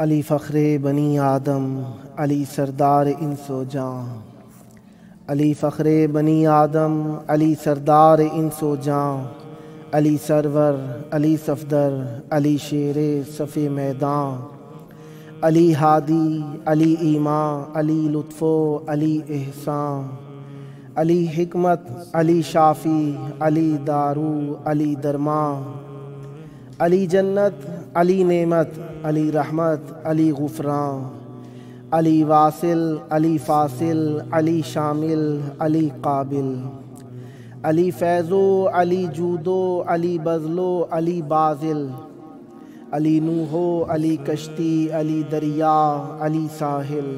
علی فخر بنی آدم، علی سردار انس و جاں، علی فخر بنی آدم، علی سردار انس و جاں، علی سرور، علی صفدر، علی شیر صف میداں، علی ہادی، علی ایمان، علی لطف و علی احسان، علی حکمت، علی شافی، علی دارو، علی درمان، علی جنت، علی نعمت، علی رحمت، علی غفران، علی واصل، علی فاصل، علی شامل، علی قابل، علی فیضو، علی جودو، علی بذلو، علی باذل، علی نوحو، علی کشتی، علی دریا، علی ساحل،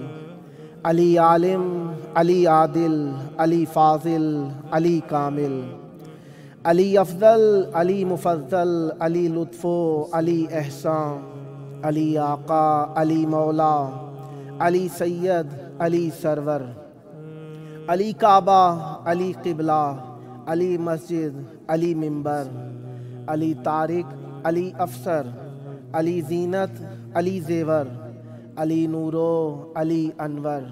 علی عالم، علی عادل، علی فاضل، علی کامل، علی افضل، علی مفضل، علی لطف، علی احسان، علی آقا، علی مولا، علی سید، علی سرور، علی کعبہ، علی قبلہ، علی مسجد، علی منبر، علی طارق، علی افسر، علی زینت، علی زیور، علی نورو، علی انور،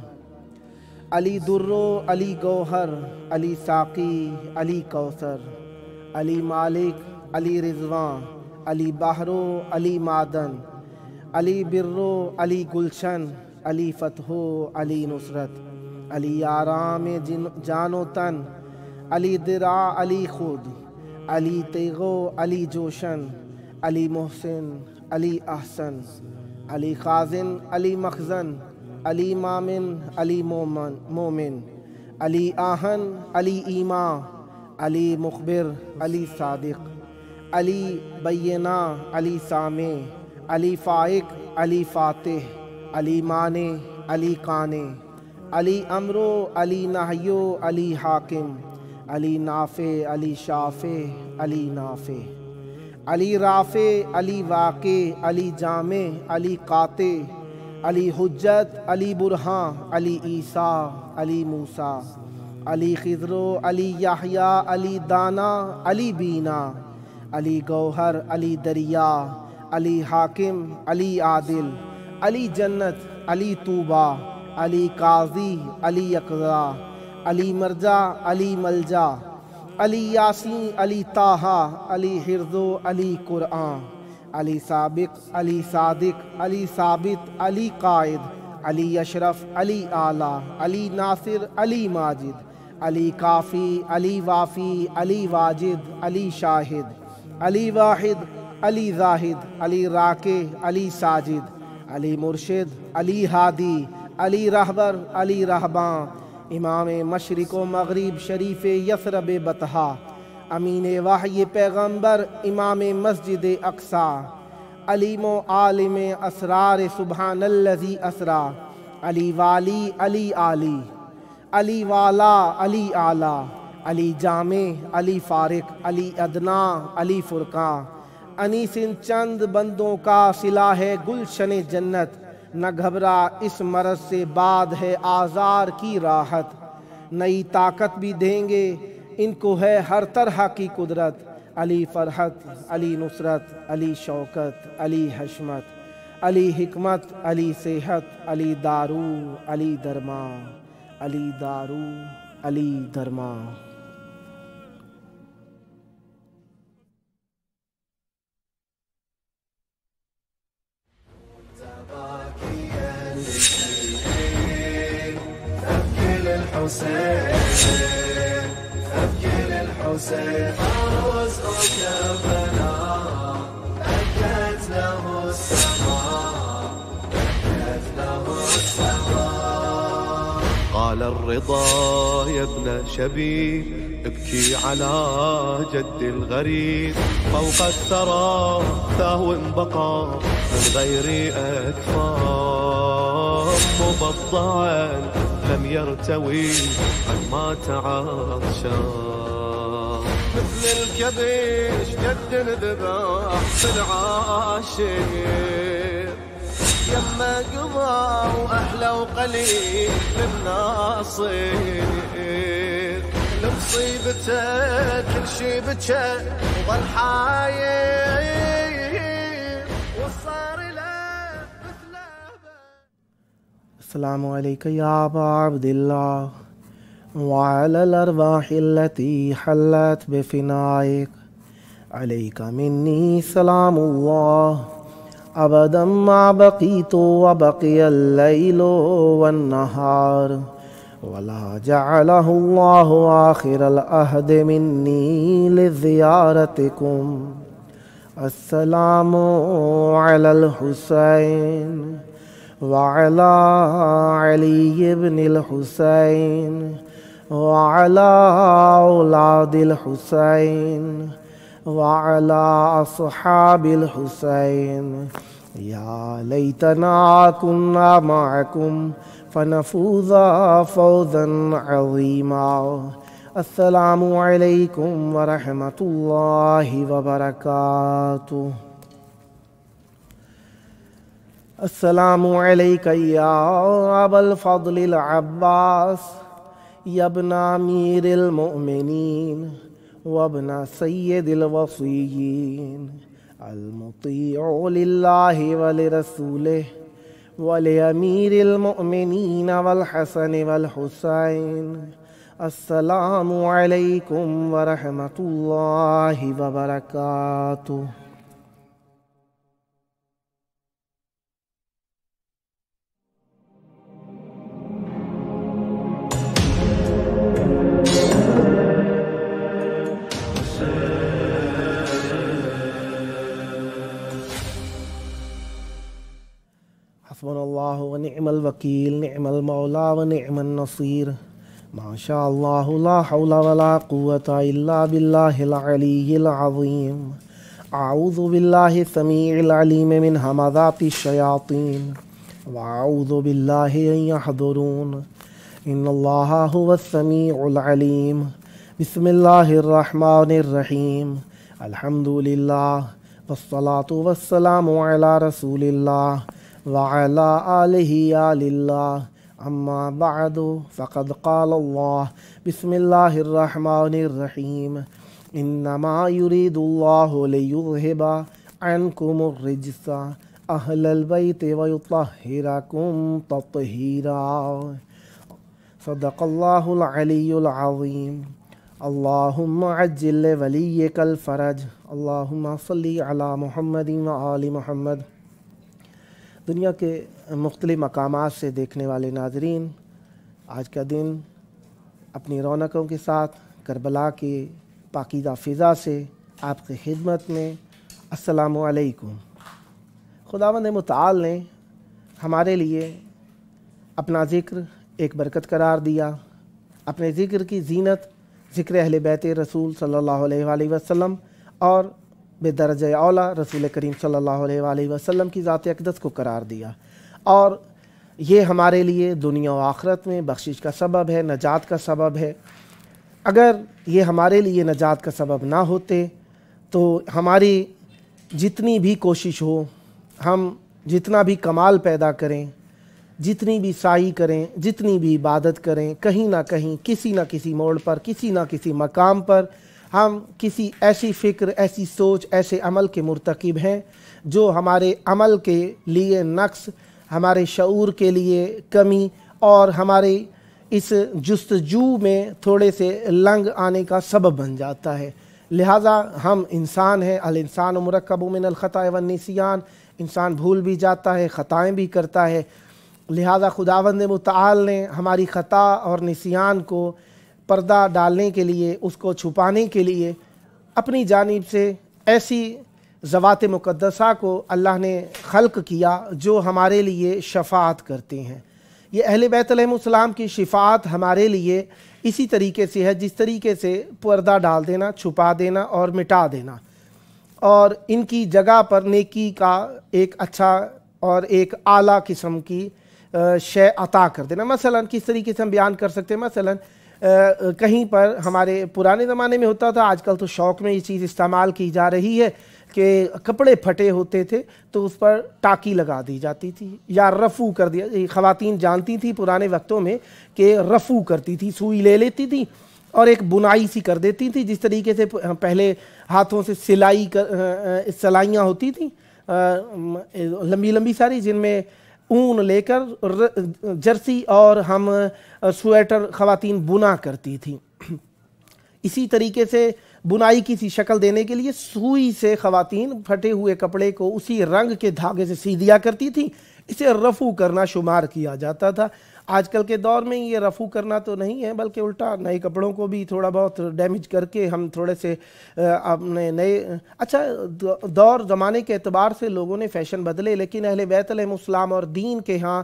علی درو، علی گوہر، علی ساقی، علی کوثر، علی مالک، علی رضوان، علی بحرو، علی معدن، علی برو، علی گلشن، علی فتح، علی نصرت، علی آرام جان و تن، علی درع، علی خود، علی تیغو، علی جوشن، علی محسن، علی احسن، علی خازن، علی مخزن، علی مامن، علی مومن، علی آہن، علی ایمان، علی مخبر، علی صادق، علی بینہ، علی سامع، علی فائق، علی فاتح، علی مانع، علی قانع، علی امرو، علی نہیو، علی حاکم، علی نافع، علی شافع، علی نافع، علی رافع، علی واقع، علی جامع، علی قاطع، علی حجت، علی برہان، علی عیسیٰ، علی موسیٰ، علی خضر، علی یحییٰ، علی دانا، علی بینا، علی گوہر، علی دریا، علی حاکم، علی عادل، علی جنت، علی طوبیٰ، علی قاضی، علی یقظہ، علی مرجع، علی ملجا، علی یاسین، علی طٰہٰ، علی حرز، علی قرآن، علی سابق، علی صادق، علی ثابت، علی قائد، علی اشرف، علی اعلیٰ، علی ناصر، علی ماجد، علی کافی، علی وافی، علی واجد، علی شاہد، علی واحد، علی زاہد، علی راکع، علی ساجد، علی مرشد، علی ہادی، علی رہبر، علی رہباں، امام مشرق و مغرب شریف یثرب بطحا، امین وحی پیغمبر، امام مسجد اقصیٰ، علیم و عالم اسرار سبحان الذی اسرا، علی والی، علی عالی، علی والا، علی اعلیٰ، علی جامع، علی فارق، علی ادنا، علی فرقاں، انیس ان چند بندوں کا صلہ ہے گلشن جنت، نہ گھبرا اس مرض سے بعد ہے آزار کی راحت، نئی طاقت بھی دیں گے ان کو ہے ہر طرح کی قدرت، علی فرحت، علی نصرت، علی شوکت، علی حشمت، علی حکمت، علی صحت، علی دارو، علی درمان، علی دارو، علی درمان۔ حسين أبكي للحسين فوز كربلاء، بكت له السماء، بكت له السماء. قال الرضا يا ابن شبيب ابكي على جد الغريب، فوق الثرى ثهو بقى من غير أكفار، مبضعا لم يرتوي عما تعطشان، مثل الكبش جد ذبح في العاشر، يما قضى وأحلى وقليل من ناصر، لمصيبته كل شي بكى وظل حاير، وصار له مثله السلام علیک یا ابا عبد اللہ وعلی الارواح التي حلت بفنائک علیک منی سلام اللہ ابدا ما بقیت وبقی اللیل والنہار ولا جعلہ اللہ آخر العہد منی لزیارتکم السلام علی الحسین وعلى علي بن الحسين وعلى أولاد الحسين وعلى أصحاب الحسين يا ليتنا كنا معكم فنفوز فوزا عظيما السلام عليكم ورحمة الله وبركاته السلام علیک یا ابا الفضل العباس یا ابن امیر المؤمنین وابن سید الوصیین المطیع للہ ولرسولہ ولامیر المؤمنین والحسن والحسین السلام علیکم ورحمۃ اللہ وبرکاتہ۔ حسبنا اللہ ونعم الوکیل نعم المولا ونعم النصیر ما شاء اللہ لا حول ولا قوة الا باللہ العلی العظیم اعوذ باللہ السمیع العلیم من ہمزات الشیاطین واعوذ باللہ ان یحضرون ان اللہ هو السمیع العلیم بسم اللہ الرحمن الرحیم الحمد للہ والصلاة والسلام علی رسول اللہ وعلى آلہ آل اللہ اما بعد فقد قال اللہ بسم اللہ الرحمن الرحیم انما يريد اللہ لیذہب عنکم الرجس اہل البیت ویطہرکم تطہیرا صدق اللہ العلی العظیم اللہم عجل ولیک الفرج اللہم صلی علی محمد وآل محمد۔ دنیا کے مختلف مقامات سے دیکھنے والے ناظرین، آج کا دن اپنی رونقوں کے ساتھ کربلا کی پاکیزہ فضا سے آپ کی خدمت میں السلام علیکم۔ خداوند متعال نے ہمارے لیے اپنا ذکر ایک برکت قرار دیا، اپنے ذکر کی زینت ذکر اہل بیت رسول صلی اللہ علیہ وآلہ وسلم اور بے درجہ اولا رسول کریم صلی اللہ علیہ وآلہ وسلم کی ذات اقدس کو قرار دیا، اور یہ ہمارے لیے دنیا و آخرت میں بخشش کا سبب ہے، نجات کا سبب ہے۔ اگر یہ ہمارے لیے نجات کا سبب نہ ہوتے تو ہماری جتنی بھی کوشش ہو، ہم جتنا بھی کمال پیدا کریں، جتنی بھی سعی کریں، جتنی بھی عبادت کریں، کہیں نہ کہیں کسی نہ کسی موڑ پر کسی نہ کسی مقام پر ہم کسی ایسی فکر، ایسی سوچ، ایسے عمل کے مرتکب ہیں جو ہمارے عمل کے لیے نقص، ہمارے شعور کے لیے کمی اور ہمارے اس جستجو میں تھوڑے سے لنگ آنے کا سبب بن جاتا ہے۔ لہٰذا ہم انسان ہیں، الانسان مرکب من الخطاء والنسیان، انسان بھول بھی جاتا ہے، خطائیں بھی کرتا ہے۔ لہٰذا خداوند متعال نے ہماری خطا اور نسیان کو پردہ ڈالنے کے لیے، اس کو چھپانے کے لیے اپنی جانب سے ایسی ذوات مقدسہ کو اللہ نے خلق کیا جو ہمارے لیے شفاعت کرتے ہیں۔ یہ اہل بیت علیہم السلام کی شفاعت ہمارے لیے اسی طریقے سے ہے جس طریقے سے پردہ ڈال دینا، چھپا دینا اور مٹا دینا، اور ان کی جگہ پر نیکی کا ایک اچھا اور ایک اعلیٰ قسم کی شے عطا کر دینا۔ مثلا کس طریقے سے ہم بیان کر سکتے ہیں، مثلا کہیں پر ہمارے پرانے زمانے میں ہوتا تھا، آج کل تو شوق میں یہ چیز استعمال کی جا رہی ہے کہ کپڑے پھٹے ہوتے تھے تو اس پر ٹاکی لگا دی جاتی تھی یا رفو کر دیا۔ خواتین جانتی تھی پرانے وقتوں میں کہ رفو کرتی تھی، سوئی لے لیتی تھی اور ایک بنائی سی کر دیتی تھی، جس طریقے سے پہلے ہاتھوں سے سلائیاں ہوتی تھیں لمبی لمبی ساری، جن میں اون لے کر جرسی اور ہم سویٹر خواتین بنا کرتی تھیں۔ اسی طریقے سے بنائی کی سی شکل دینے کے لیے سوئی سے خواتین پھٹے ہوئے کپڑے کو اسی رنگ کے دھاگے سے سی دیا کرتی تھیں، اسے رفو کرنا شمار کیا جاتا تھا۔ آج کل کے دور میں یہ رفو کرنا تو نہیں ہے، بلکہ الٹا نئے کپڑوں کو بھی تھوڑا بہت ڈیمیج کر کے ہم تھوڑے سے اپنے نئے دور زمانے کے اعتبار سے لوگوں نے فیشن بدلے، لیکن اہل بیت علیہم السلام اور دین کے ہاں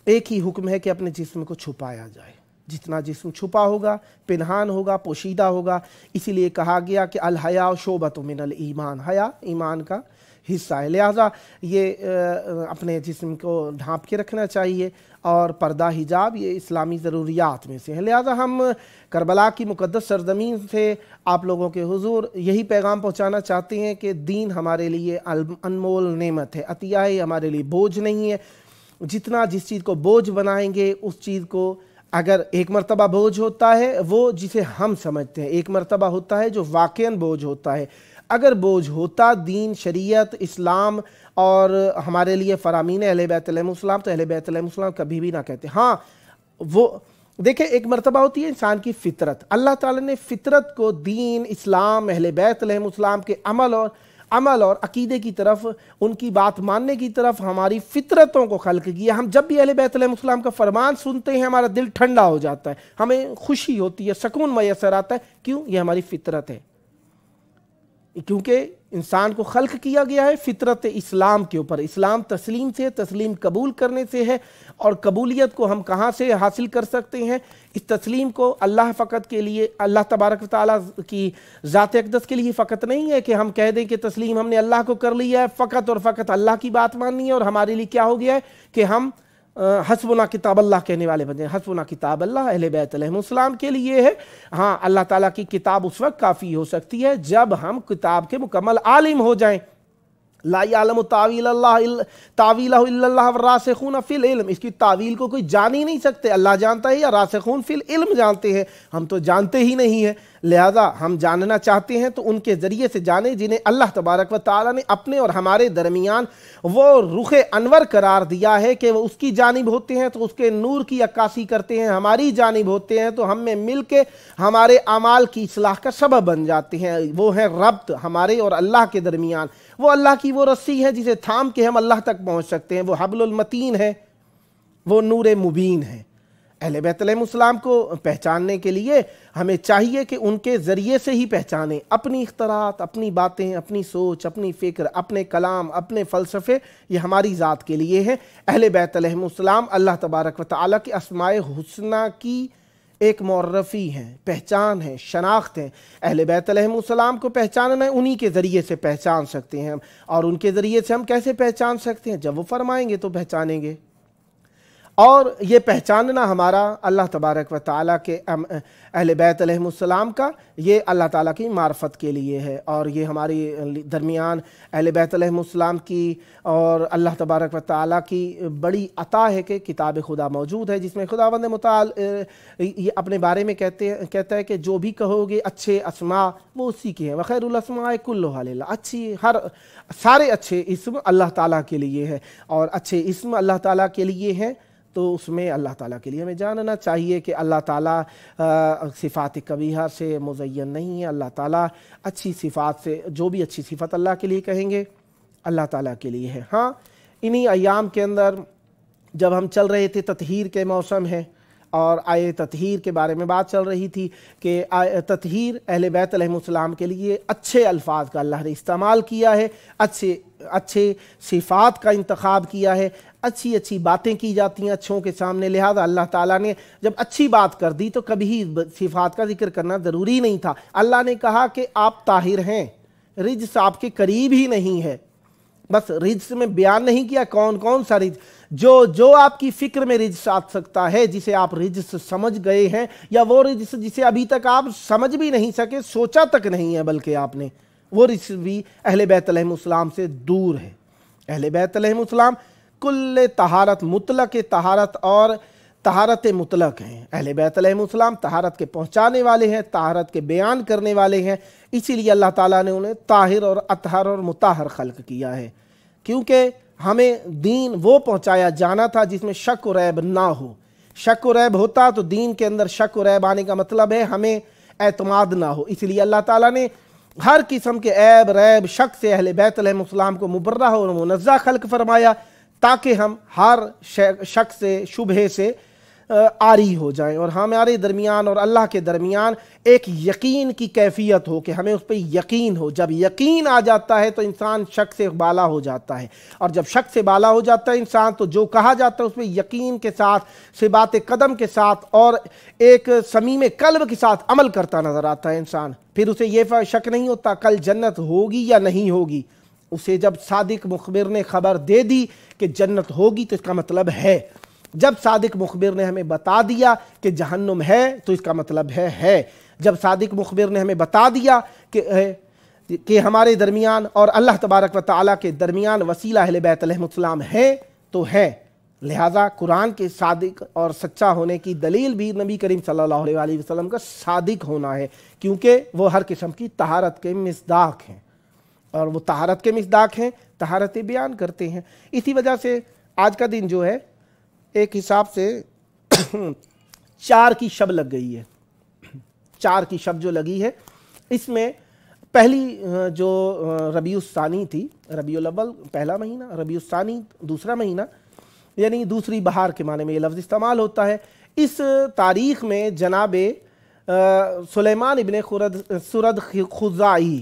ایک ہی حکم ہے کہ اپنے جسم کو چھپایا جائے۔ جتنا جسم چھپا ہوگا، پنہان ہوگا، پوشیدہ ہوگا، اسی لیے کہا گیا کہ الحیاء شعبۃ من الایمان، حیا ایمان کا حصہ ہے، لہٰذا یہ اپنے جسم کو ڈھانپ کے رکھنا چاہیے، اور پردہ حجاب یہ اسلامی ضروریات میں سے ہیں۔ لہٰذا ہم کربلا کی مقدس سرزمین سے آپ لوگوں کے حضور یہی پیغام پہنچانا چاہتے ہیں کہ دین ہمارے لیے انمول نعمت ہے، عطیہ ہے، ہمارے لیے بوجھ نہیں ہے۔ جتنا جس چیز کو بوجھ بنائیں گے، اس چیز کو اگر ایک مرتبہ بوجھ ہوتا ہے وہ جسے ہم سمجھتے ہیں، ایک مرتبہ ہوتا ہے جو واقعاً بوجھ ہوتا ہے۔ اگر بوجھ ہوتا دین، شریعت، اسلام اور ہمارے لیے فرامین اہل بیت علیہم السلام، تو اہل بیت علیہم السلام کبھی بھی نہ کہتے۔ ہاں وہ دیکھیں، ایک مرتبہ ہوتی ہے انسان کی فطرت، اللہ تعالیٰ نے فطرت کو دین، اسلام، اہل بیت علیہم السلام کے عمل اور عقیدے کی طرف، ان کی بات ماننے کی طرف ہماری فطرتوں کو خلق کیا۔ ہم جب بھی اہل بیت علیہم السلام کا فرمان سنتے ہیں ہمارا دل ٹھنڈا ہو جاتا ہے، ہمیں خوشی ہوتی ہے، سکون میسر آتا ہے۔ کیوں؟ یہ ہماری فطرت ہے، کیونکہ انسان کو خلق کیا گیا ہے فطرت اسلام کے اوپر۔ اسلام تسلیم سے، تسلیم قبول کرنے سے ہے، اور قبولیت کو ہم کہاں سے حاصل کر سکتے ہیں؟ اس تسلیم کو اللہ فقط کے لیے، اللہ تبارک و تعالیٰ کی ذات اقدس کے لیے فقط نہیں ہے کہ ہم کہہ دیں کہ تسلیم ہم نے اللہ کو کر لیا ہے، فقط اور فقط اللہ کی بات ماننی ہے، اور ہمارے لیے کیا ہو گیا ہے کہ ہم حسبنا کتاب اللہ کہنے والے بن جائیں۔ حسبنا کتاب اللہ اہل بیت علیہم السلام کے لیے ہے۔ ہاں، اللہ تعالیٰ کی کتاب اس وقت کافی ہو سکتی ہے جب ہم کتاب کے مکمل عالم ہو جائیں۔ لا یعلم تعویلہ الا اللہ والراسخون فی العلم، اس کی تعویل کو کوئی جان ہی نہیں سکتے، اللہ جانتا ہے یا راسخون فی العلم جانتے ہیں، ہم تو جانتے ہی نہیں ہیں۔ لہذا ہم جاننا چاہتے ہیں تو ان کے ذریعے سے جانیں جنہیں اللہ تبارک و تعالیٰ نے اپنے اور ہمارے درمیان وہ رخ انور قرار دیا ہے کہ وہ اس کی جانب ہوتے ہیں تو اس کے نور کی عکاسی کرتے ہیں، ہماری جانب ہوتے ہیں تو ہم میں مل کے ہمارے اعمال کی اصلاح کا سبب بن جاتے ہیں۔ وہ ہے ربط ہمارے اور اللہ کے درمیان، وہ اللہ کی وہ رسی ہے جسے تھام کے ہم اللہ تک پہنچ سکتے ہیں، وہ حبل المتین ہے، وہ نور مبین ہے۔ اہل بیت علیہم السلام کو پہچاننے کے لیے ہمیں چاہیے کہ ان کے ذریعے سے ہی پہچانیں۔ اپنی اختراعات، اپنی باتیں، اپنی سوچ، اپنی فکر، اپنے کلام، اپنے فلسفے، یہ ہماری ذات کے لیے ہیں۔ اہل بیت علیہم السلام اللہ تبارک و تعالیٰ کے اسماء حسنہ کی ایک معرفی ہیں، پہچان ہے، شناخت ہے۔ اہل بیت علیہم السلام کو پہچاننا ہے، انہی کے ذریعے سے پہچان سکتے ہیں۔ اور ان کے ذریعے سے ہم کیسے پہچان سکتے ہیں؟ جب وہ فرمائیں گے تو پہچانیں گے۔ اور یہ پہچاننا ہمارا اللہ تبارک و تعالیٰ کے اہل بیت علیہم السلام کا، یہ اللہ تعالیٰ کی معرفت کے لیے ہے، اور یہ ہماری درمیان اہل بیت علیہم السلام کی اور اللہ تبارک و تعالیٰ کی بڑی عطا ہے کہ کتاب خدا موجود ہے، جس میں خداوند متعال یہ اپنے بارے میں کہتا ہے کہ جو بھی کہو گے اچھے اسماء وہ اسی کے ہیں، وخیر الاسماء کلھا للہ، سارے اچھے اسم اللہ تعالیٰ کے لیے ہے، اور اچھے اسم اللہ تعالیٰ کے لیے ہیں تو اس میں اللہ تعالیٰ کے لیے ہمیں جاننا چاہیے کہ اللہ تعالیٰ صفات قبیحہ سے مزین نہیں ہے۔ اللہ تعالیٰ اچھی صفات سے، جو بھی اچھی صفت اللہ کے لیے کہیں گے اللہ تعالیٰ کے لیے ہے۔ ہاں، انہی ایام کے اندر جب ہم چل رہے تھے، تطہیر کے موسم ہے، اور آئے تطہیر کے بارے میں بات چل رہی تھی کہ تطہیر اہل بیت علیہم السلام کے لیے اچھے الفاظ کا اللہ نے استعمال کیا ہے، اچھے صفات کا انتخاب کیا ہے، اچھی باتیں کی جاتی ہیں اچھوں کے سامنے۔ لہذا اللہ تعالیٰ نے جب اچھی بات کر دی تو کبھی صفات کا ذکر کرنا ضروری نہیں تھا۔ اللہ نے کہا کہ آپ طاہر ہیں، رجس آپ کے قریب ہی نہیں ہے۔ بس رجس میں بیان نہیں کیا کون سا رجس، جو آپ کی فکر میں رجس آ سکتا ہے، جسے آپ رجس سمجھ گئے ہیں، یا وہ رجس جسے ابھی تک آپ سمجھ بھی نہیں سکے، سوچا تک نہیں ہے بلکہ آپ نے، وہ رجس بھی اہل بیت علیہم السلام سے دور ہے۔ اہل بیت علیہم السلام کل طہارت، مطلق طہارت اور طہارت مطلق ہیں۔ اہل بیت علیہم السلام طہارت کے پہنچانے والے ہیں، طہارت کے بیان کرنے والے ہیں، اسی لیے اللہ تعالیٰ نے انہیں طاہر اور اطہر اور مطہر خلق کیا ہے، کیونکہ ہمیں دین وہ پہنچایا جانا تھا جس میں شک و ریب نہ ہو. شک و ریب ہوتا تو دین کے اندر شک و ریب آنے کا مطلب ہے ہمیں اعتماد نہ ہو. اس لیے اللہ تعالیٰ نے ہر قسم کے عیب ریب شک سے اہل بیت علیہم السلام کو مبرہ اور منزہ خلق فرمایا تاکہ ہم ہر شک سے شبہے سے عاری ہو جائیں اور ہمارے درمیان اور اللہ کے درمیان ایک یقین کی کیفیت ہو کہ ہمیں اس پہ یقین ہو. جب یقین آ جاتا ہے تو انسان شک سے بالا ہو جاتا ہے اور جب شک سے بالا ہو جاتا ہے انسان تو جو کہا جاتا ہے اس پہ یقین کے ساتھ ثبات قدم کے ساتھ اور ایک صمیم قلب کے ساتھ عمل کرتا نظر آتا ہے انسان. پھر اسے یہ شک نہیں ہوتا کل جنت ہوگی یا نہیں ہوگی. اسے جب صادق مخبر نے خبر دے دی کہ جنت ہوگی تو اس کا مطلب ہے. جب صادق مخبر نے ہمیں بتا دیا کہ جہنم ہے تو اس کا مطلب ہے. جب صادق مخبر نے ہمیں بتا دیا کہ ہمارے درمیان اور اللہ تبارک و تعالیٰ کے درمیان وسیلہ اہل بیت علیہم السلام ہے تو ہے. لہٰذا قرآن کے صادق اور سچا ہونے کی دلیل بھی نبی کریم صلی اللہ علیہ وسلم کا صادق ہونا ہے کیونکہ وہ ہر قسم کی طہارت کے مصداق ہیں اور وہ طہارت کے مصداق ہیں, طہارت بیان کرتے ہیں. اسی وجہ سے آج کا دن جو ہے ایک حساب سے 4 کی شب لگ گئی ہے. 4 کی شب جو لگی ہے اس میں پہلی جو ربیع الثانی تھی, ربیع الاول پہلا مہینہ, ربیع الثانی دوسرا مہینہ, یعنی دوسری بہار کے معنی میں یہ لفظ استعمال ہوتا ہے. اس تاریخ میں جناب سلیمان ابن سرد خزاعی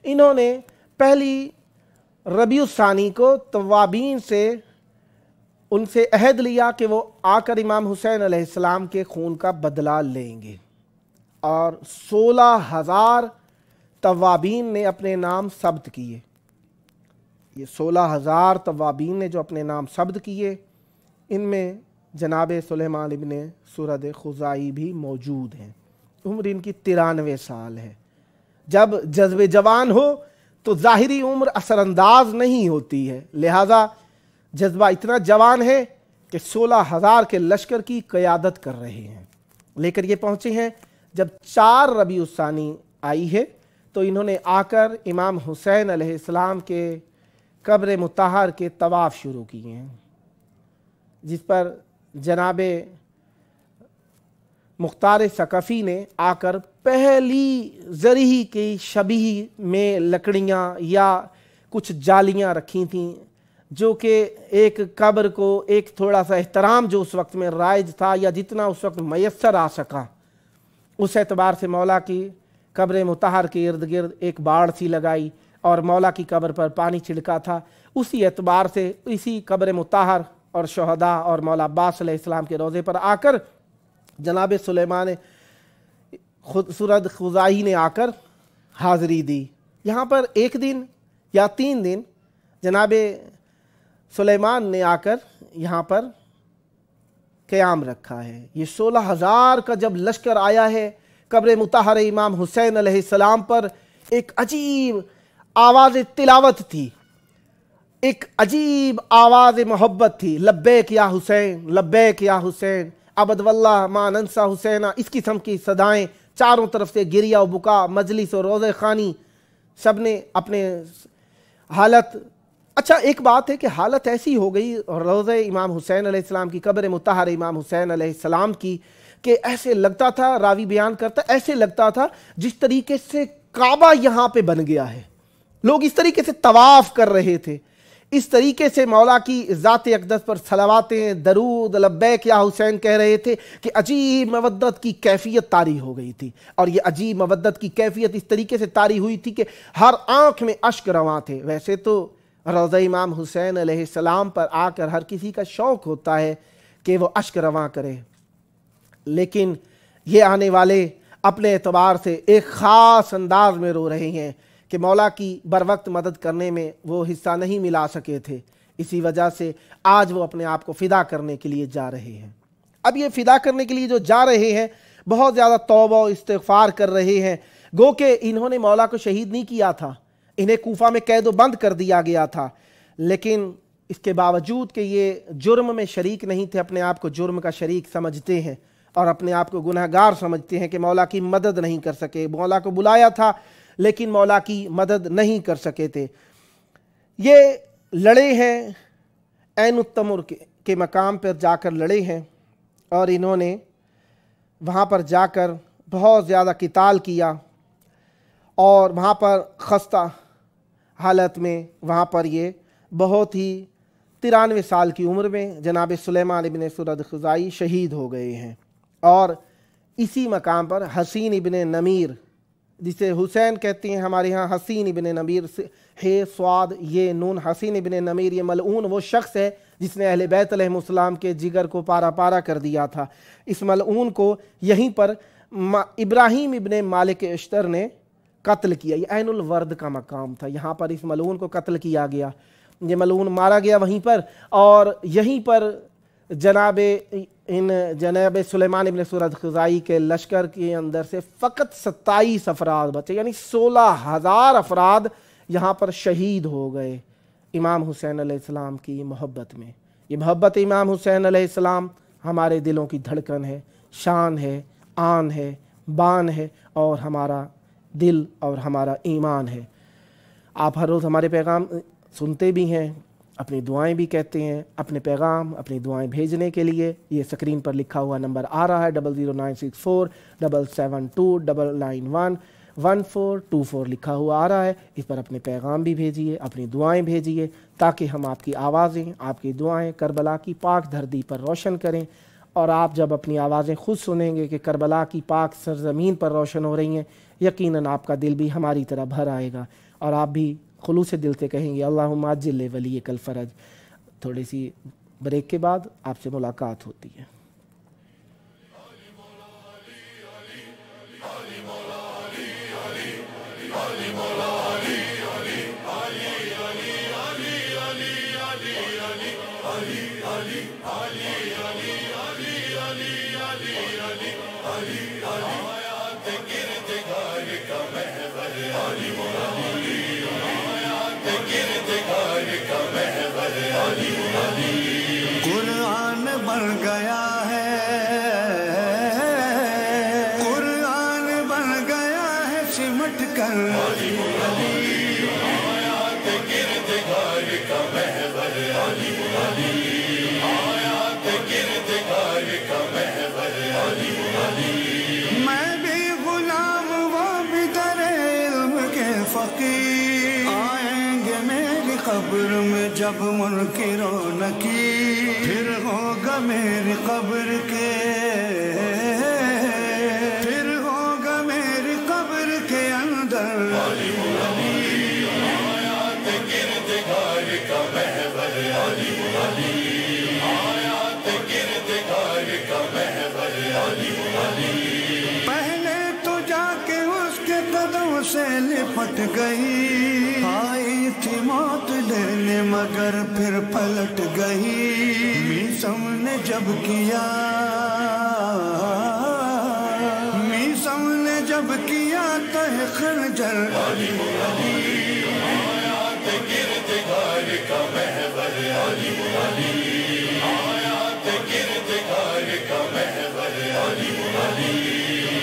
انہوں نے پہلی ربیع الثانی کو توابین سے ان سے عہد لیا کہ وہ آ کر امام حسین علیہ السلام کے خون کا بدلہ لیں گے اور 16,000 توابین نے اپنے نام ثبت کیے. یہ 16,000 توابین نے جو اپنے نام ثبت کیے ان میں جناب سلیمان ابن سرد خزاعی بھی موجود ہیں. عمر ان کی 93 سال ہے. جب جذب جوان ہو تو ظاہری عمر اثر انداز نہیں ہوتی ہے, لہٰذا جذبہ اتنا جوان ہے کہ 16,000 کے لشکر کی قیادت کر رہے ہیں. لے کر یہ پہنچے ہیں جب 4 ربیع الثانی آئی ہے تو انہوں نے آ کر امام حسین علیہ السلام کے قبر مطہر کے طواف شروع کیے ہیں, جس پر جناب مختار ثقفی نے آ کر پہلی زرعی کی شبیہ میں لکڑیاں یا کچھ جالیاں رکھی تھیں جو کہ ایک قبر کو ایک تھوڑا سا احترام جو اس وقت میں رائج تھا یا جتنا اس وقت میسر آ سکا اس اعتبار سے مولا کی قبر مطہر کے ارد گرد ایک باڑ سی لگائی اور مولا کی قبر پر پانی چھڑکا تھا. اسی اعتبار سے اسی قبر مطہر اور شہداء اور مولا عباس علیہ السلام کے روضے پر آ کر جناب سلیمان سرد خزاعی نے آ کر حاضری دی. یہاں پر 1 دن یا 3 دن جناب سلیمان نے آ کر یہاں پر قیام رکھا ہے. یہ 16,000 کا جب لشکر آیا ہے قبر مطہر امام حسین علیہ السلام پر ایک عجیب آواز تلاوت تھی, ایک عجیب آواز محبت تھی, لبیک یا حسین, لبیک یا حسین, عبد واللہ ما ننسا حسینہ. اس قسم کی صدائیں چاروں طرف سے گریہ و بکا, مجلس و روضہ خانی, سب نے اپنے حالت. اچھا ایک بات ہے کہ حالت ایسی ہو گئی روضہ امام حسین علیہ السلام کی, قبر مطہر امام حسین علیہ السلام کی, کہ ایسے لگتا تھا, راوی بیان کرتا, ایسے لگتا تھا جس طریقے سے کعبہ یہاں پہ بن گیا ہے. لوگ اس طریقے سے طواف کر رہے تھے, اس طریقے سے مولا کی ذات اقدس پر صلواتیں, درود, لبیک یا حسین کہہ رہے تھے کہ عجیب مودت کی کیفیت طاری ہو گئی تھی. اور یہ عجیب مودت کی کیفیت اس طریقے سے طاری ہوئی تھی کہ ہر آنکھ میں اشک رواں تھے. ویسے تو روضہ امام حسین علیہ السلام پر آ کر ہر کسی کا شوق ہوتا ہے کہ وہ اشک رواں کرے, لیکن یہ آنے والے اپنے اعتبار سے ایک خاص انداز میں رو رہے ہیں کہ مولا کی بر وقت مدد کرنے میں وہ حصہ نہیں ملا سکے تھے. اسی وجہ سے آج وہ اپنے آپ کو فدا کرنے کے لیے جا رہے ہیں. اب یہ فدا کرنے کے لیے جو جا رہے ہیں بہت زیادہ توبہ و استغفار کر رہے ہیں. گو کہ انہوں نے مولا کو شہید نہیں کیا تھا, انہیں کوفہ میں قید و بند کر دیا گیا تھا, لیکن اس کے باوجود کہ یہ جرم میں شریک نہیں تھے, اپنے آپ کو جرم کا شریک سمجھتے ہیں اور اپنے آپ کو گناہگار سمجھتے ہیں کہ مولا کی مدد نہیں کر سکے. مولا کو بلایا تھا لیکن مولا کی مدد نہیں کر سکے تھے۔ یہ لڑے ہیں عین التمر کے مقام پر جا کر لڑے ہیں، اور انہوں نے وہاں پر جا کر بہت زیادہ قتال کیا، اور وہاں پر خستہ حالت میں وہاں پر یہ بہت ہی 93 سال کی عمر میں جناب سلیمان ابن سرد خزاعی شہید ہو گئے ہیں۔ اور اسی مقام پر حسین ابن نمیر، جسے حسین کہتے ہیں ہمارے ہاں، حسین ابن نمیر ہے سواد یہ نون، حسین ابن نمیر یہ ملعون وہ شخص ہے جس نے اہل بیت علیہم السلام کے جگر کو پارا پارا کر دیا تھا۔ اس ملعون کو یہیں پر ابراہیم ابن مالک اشتر نے قتل کیا۔ یہ عین الورد کا مقام تھا، یہاں پر اس ملعون کو قتل کیا گیا، یہ ملعون مارا گیا وہیں پر، اور یہیں پر جناب سلیمان ابن سرد خزاعی کے لشکر کے اندر سے فقط 27 افراد بچے، یعنی 16,000 افراد یہاں پر شہید ہو گئے امام حسین علیہ السلام کی محبت میں۔ یہ محبت امام حسین علیہ السلام ہمارے دلوں کی دھڑکن ہے، شان ہے، آن ہے، بان ہے، اور ہمارا دل اور ہمارا ایمان ہے۔ آپ ہر روز ہمارے پیغام سنتے بھی ہیں، اپنی دعائیں بھی کہتے ہیں۔ اپنے پیغام، اپنی دعائیں بھیجنے کے لیے یہ سکرین پر لکھا ہوا نمبر آ رہا ہے 009647729911424 لکھا ہوا آ رہا ہے، اس پر اپنے پیغام بھی بھیجیے، اپنی دعائیں بھیجیے، تاکہ ہم آپ کی آوازیں، آپ کی دعائیں کربلا کی پاک دھرتی پر روشن کریں۔ اور آپ جب اپنی آوازیں خود سنیں گے کہ کربلا کی پاک سرزمین پر روشن ہو رہی ہیں، یقیناً آپ کا دل بھی ہماری طرح بھر آئے گا، اور آپ بھی خلوص دل سے کہیں گے اللہم عجل ولیک الفرج۔ تھوڑی سی بریک کے بعد آپ سے ملاقات ہوتی ہے۔ قرآن بن گیا ہے، قرآن بن گیا ہے سمٹ کر، میں بھی غلام وہ بھی در علم کے فقیر، آئیں گے میری قبر میں جب منکر و نکیر، پھر ہوگا میری قبر کے، پھر ہوگا میری قبر کے اندر پہلے تو جا کے اس کے قدم سے لپٹ گئی، آئی تھی موت لینے مگر پھر پلٹ گئی، میسم نے جب کیا، میسم نے جب کیا تہ خنجر،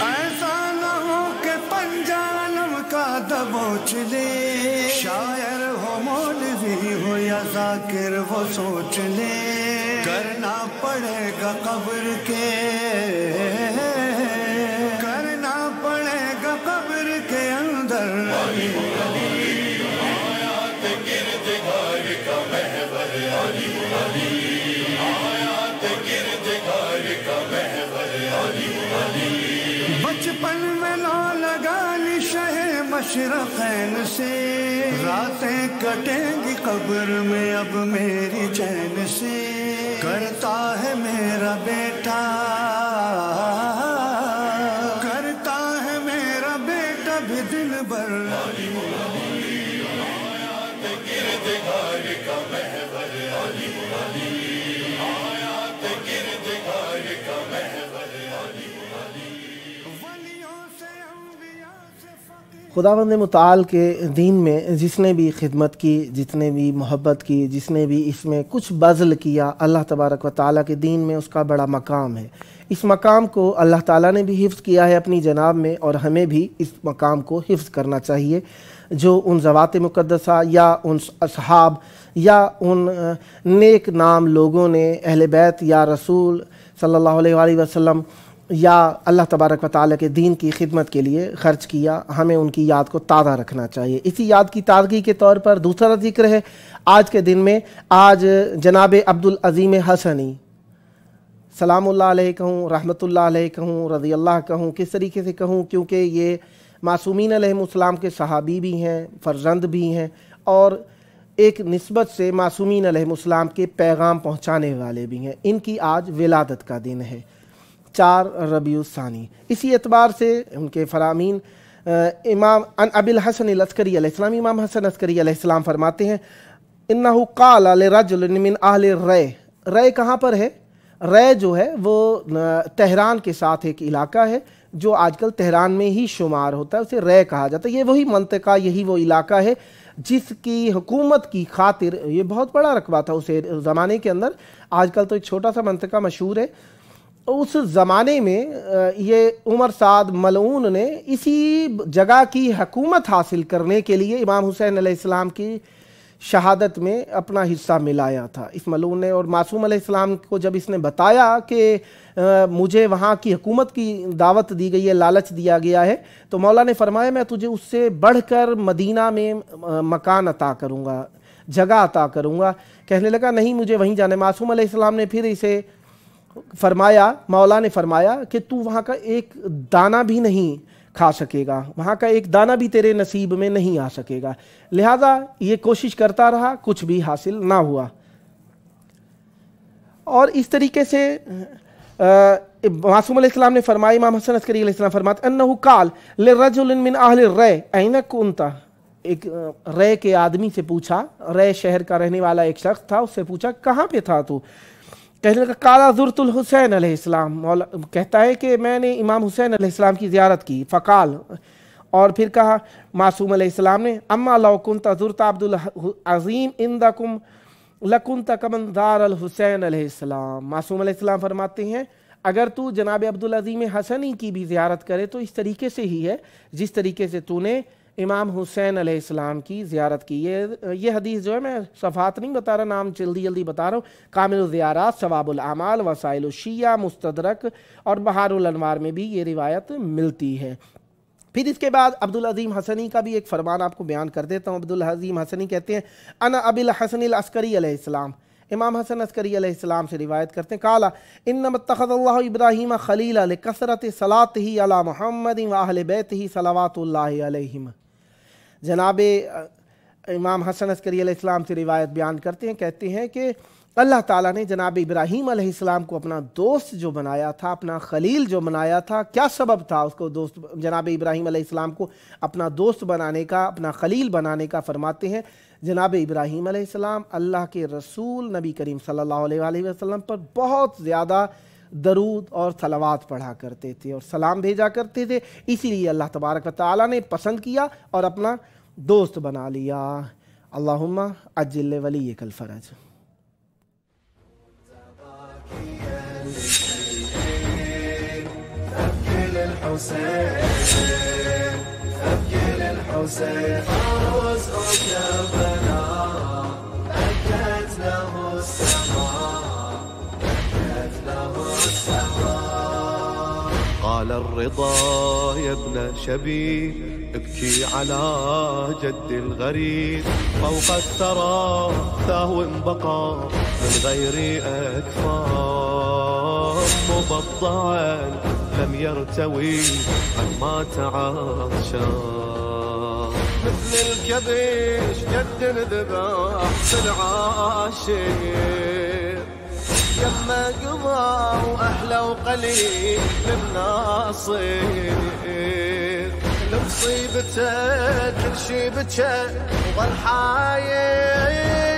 ایسا نہ ہو کہ پنجانم کا دبوچ لے، شاعر ہو مولوی ہو یا ذاکر وہ سوچ لے، کرنا پڑے گا قبر کے، کرنا پڑے گا قبر کے اندر، بچپن میں لو لگا لی شہ مشرقین سے، راتیں کٹیں گی قبر میں اب میری چین سے، کرتا ہے میرا بیٹا، کرتا ہے میرا بیٹا بھی دن بھر، ولیوں سے انبیاء سے فقیر خداوند متعال کے دین میں جس نے بھی خدمت کی، جس نے بھی محبت کی، جس نے بھی اس میں کچھ بذل کیا، اللہ تبارک و تعالیٰ کے دین میں اس کا بڑا مقام ہے۔ اس مقام کو اللہ تعالیٰ نے بھی حفظ کیا ہے اپنی جناب میں، اور ہمیں بھی اس مقام کو حفظ کرنا چاہیے جو ان ذوات مقدسہ یا ان اصحاب یا ان نیک نام لوگوں نے اہل بیت یا رسول صلی اللہ علیہ وآلہ وسلم یا اللہ تبارک و تعالیٰ کے دین کی خدمت کے لیے خرچ کیا، ہمیں ان کی یاد کو تازہ رکھنا چاہیے۔ اسی یاد کی تازگی کے طور پر دوسرا ذکر ہے آج کے دن میں۔ آج جناب عبدالعظیم حسنی سلام اللہ علیہ کہوں، رحمت اللہ علیہ کہوں، رضی اللہ کہوں، کس طریقے سے کہوں، کیونکہ یہ معصومین علیہم السلام کے صحابی بھی ہیں، فرزند بھی ہیں، اور ایک نسبت سے معصومین علیہم السلام کے پیغام پہنچانے والے بھی ہیں۔ ان کی آج ولادت کا دن ہے، 4 ربیع الثانی۔ اسی اعتبار سے ان کے فرامین امام ابی الحسن العسکری علیہ السلام، امام حسن عسکری علیہ السلام فرماتے ہیں انہو قال لرجل من اہل الرے۔ رے کہاں پر ہے؟ رے جو ہے وہ تہران کے ساتھ ایک علاقہ ہے جو آج کل تہران میں ہی شمار ہوتا ہے، اسے رے کہا جاتا ہے۔ یہ وہی منطقہ، یہی وہ علاقہ ہے جس کی حکومت کی خاطر، یہ بہت بڑا رقبہ تھا اس زمانے کے اندر، آج کل تو ایک چھوٹا سا منطقہ مشہور ہے۔ اس زمانے میں یہ عمر سعد ملعون نے اسی جگہ کی حکومت حاصل کرنے کے لیے امام حسین علیہ السلام کی شہادت میں اپنا حصہ ملایا تھا اس ملعون نے۔ اور معصوم علیہ السلام کو جب اس نے بتایا کہ مجھے وہاں کی حکومت کی دعوت دی گئی ہے، لالچ دیا گیا ہے، تو مولا نے فرمایا میں تجھے اس سے بڑھ کر مدینہ میں مکان عطا کروں گا، جگہ عطا کروں گا۔ کہنے لگا نہیں مجھے وہیں جانا ہے۔ معصوم علیہ السلام نے پھر اسے فرمایا، مولا نے فرمایا کہ تو وہاں کا ایک دانہ بھی نہیں کھا سکے گا، وہاں کا ایک دانہ بھی تیرے نصیب میں نہیں آ سکے گا، لہذا یہ کوشش کرتا رہا، کچھ بھی حاصل نہ ہوا۔ اور اس طریقے سے معصوم علیہ السلام نے فرمایا، امام حسن عسکری علیہ السلام فرماتے انہو قال لرجل من اہل الرے این کنت۔ ایک رے کے آدمی سے پوچھا، رے شہر کا رہنے والا ایک شخص تھا، اس سے پوچھا کہاں پہ تھا تو؟ کہنے لگا قال زرت الحسین علیہ السلام۔ مولا کہتا ہے کہ میں نے امام حسین علیہ السلام کی زیارت کی۔ فقال، اور پھر کہا معصوم علیہ السلام نے اما لو کنت زرت عبدالعظیم عندکم لکنت کمن زار الحسین علیہ السلام۔ معصوم علیہ السلام فرماتے ہیں اگر تو جناب عبدالعظیم حسنی کی بھی زیارت کرے تو اس طریقے سے ہی ہے جس طریقے سے تو نے امام حسین علیہ السلام کی زیارت کی۔ یہ حدیث جو ہے میں صفحات نہیں بتا رہا، نام جلدی جلدی بتا رہا ہوں۔ کامل الزیارات، ثواب الاعمال، وسائل الشیعہ، مستدرک اور بہار الانوار میں بھی یہ روایت ملتی ہے۔ پھر اس کے بعد عبدالعظیم حسنی کا بھی ایک فرمان آپ کو بیان کر دیتا ہوں۔ عبدالعظیم حسنی کہتے ہیں انا ابی الحسن العسکری علیہ السلام، امام حسن عسکری علیہ السلام سے روایت کرتے ہیں قال انما اتخذ اللہ ابراہیم خلیلا لکثرت صلاتہ علی محمد واہل بیتہ صلوات اللہ علیہم۔ جناب امام حسن عسکری علیہ السلام سے روایت بیان کرتے ہیں، کہتے ہیں کہ اللہ تعالیٰ نے جناب ابراہیم علیہ السلام کو اپنا دوست جو بنایا تھا، اپنا خلیل جو بنایا تھا، کیا سبب تھا اس کو دوست جناب ابراہیم علیہ السلام کو اپنا دوست بنانے کا، اپنا خلیل بنانے کا؟ فرماتے ہیں جناب ابراہیم علیہ السلام اللہ کے رسول نبی کریم صلی اللہ علیہ وآلہ وسلم پر بہت زیادہ درود اور صلوات پڑھا کرتے تھے اور سلام بھیجا کرتے تھے، اسی لیے اللہ تبارک و تعالیٰ نے پسند کیا اور اپنا دوست بنا لیا۔ اللہم عجل ولیک الفرج۔ قال الرضا يا ابن شبيب ابكي على جد الغريب فوق الثرى ثهو بقى من غير أكفان مبضعا لم يرتوي عما تعطشان مثل الكبش جد ذبح في العاشر يما قضى وأحلى وقليل للناصر لمصيبته كل شي بكى وظل حاير